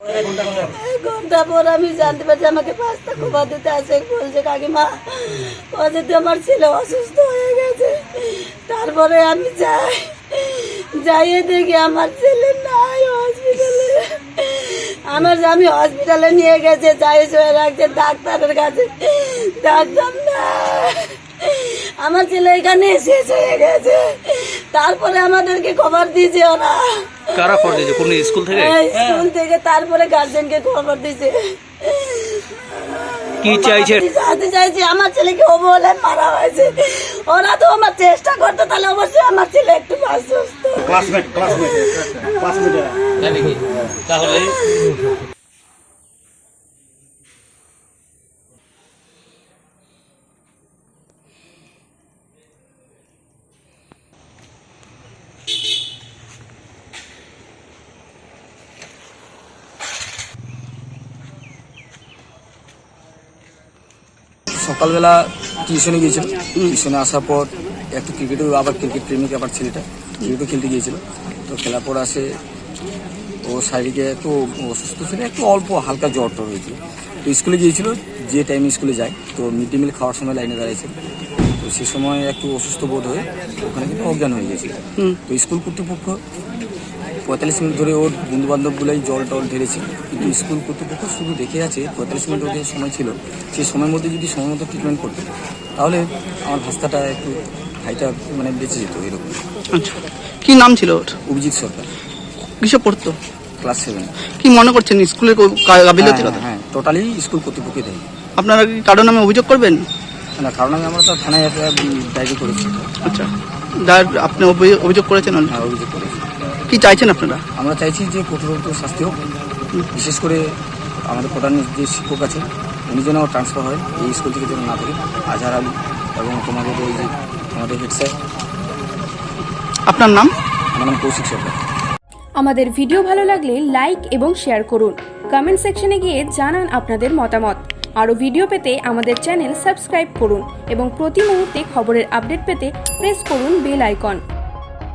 ঘন্টা পর আমি জানতে পারছি আমাকে পাঁচটা খোপা দিতে আসে, বলছে কাকিমা যদি আমার ছেলে অসুস্থ হয়ে গেছে। তারপরে আমি যাইয়ে দেখি আমার ছেলে নাই হসপিটালে। আমি হসপিটালে নিয়ে গেছে, যাই শুয়ে রাখছে ডাক্তারের কাছে, ডাক্তার না আমার ছেলে এখানে শেষ হয়ে গেছে। তারপরে আমাদেরকে খবর দিয়েছে ওরা। কারা খবর দিয়েছে? কোন স্কুল থেকে? স্কুল থেকে। তারপরে গার্জেনকে খবর দিয়েছে। কি চাইছে? চাইছি আমার ছেলেকে বলে মারা হয়েছে। ওরা তো আমার চেষ্টা করতো, তাহলে অবশ্যই আমার ছেলে একটু সুস্থ। তাহলে সকালবেলা টিউশনে গিয়েছিল। টিউশনে আসার পর একটু আবার ক্রিকেট প্রেমিক আবার ছেলেটা ক্রিকেটও খেলতে গিয়েছিল। তো খেলার পর আসে ও শারীরিক একটু অসুস্থ ছিল, একটু অল্প হালকা জ্বর টর হয়েছিল। তো স্কুলে গিয়েছিল, যে টাইমে স্কুলে যায়, তো মিড ডে মিল খাওয়ার সময় লাইনে দাঁড়িয়েছিল। তো সে সময় একটু অসুস্থ বোধ হয়ে ওখানে কিন্তু অজ্ঞান হয়ে গিয়েছিল। তো স্কুল কর্তৃপক্ষ 45 মিনিট ধরে ওর বন্ধুবান্ধবগুলাই জল টল ঢেলেছে, কিন্তু স্কুল কর্তৃপক্ষ শুধু দেখে আছে 45 মিনিট ওদের সময় ছিল, সেই সময়ের মধ্যে যদি সময় মতো ট্রিটমেন্ট করতো তাহলে আমার ভাস্তাটা একটু ভাইটা মানে বেঁচে যেত এরকম। আচ্ছা, কি নাম ছিল ওর? অভিজিৎ সরকার। কিসে পড়তো? ক্লাস 7। কি মনে করছেন স্কুলের গাফিলতির কথা? হ্যাঁ, টোটালি স্কুল কর্তৃপক্ষই দেয়। আপনারা কি কারো নামে অভিযোগ করবেন? না, কারণ আমরা তো থানায় ডায়েরি করেছি। আচ্ছা, আপনি অভিযোগ করেছেন? হ্যাঁ, অভিযোগ করেছি। কি চাইছেন আপনারা? আমরা চাইছি যে কঠোরতর শাস্তি হোক, বিশেষ করে আমাদের প্রধান যে শিক্ষক আছে উনি যেন ট্রান্সফার হয়, এই স্কুল থেকে যেন না থাকে। আজহার আলী এবং তোমাদের ওই যে আমাদের হেড স্যার। আপনার নাম? আমার নাম কৌশিক সরকার। আমাদের ভিডিও ভালো লাগলে লাইক এবং শেয়ার করুন। কমেন্ট সেকশনে গিয়ে জানান আপনাদের মতামত। আরও ভিডিও পেতে আমাদের চ্যানেল সাবস্ক্রাইব করুন এবং প্রতি মুহূর্তে খবরের আপডেট পেতে প্রেস করুন বেল আইকন।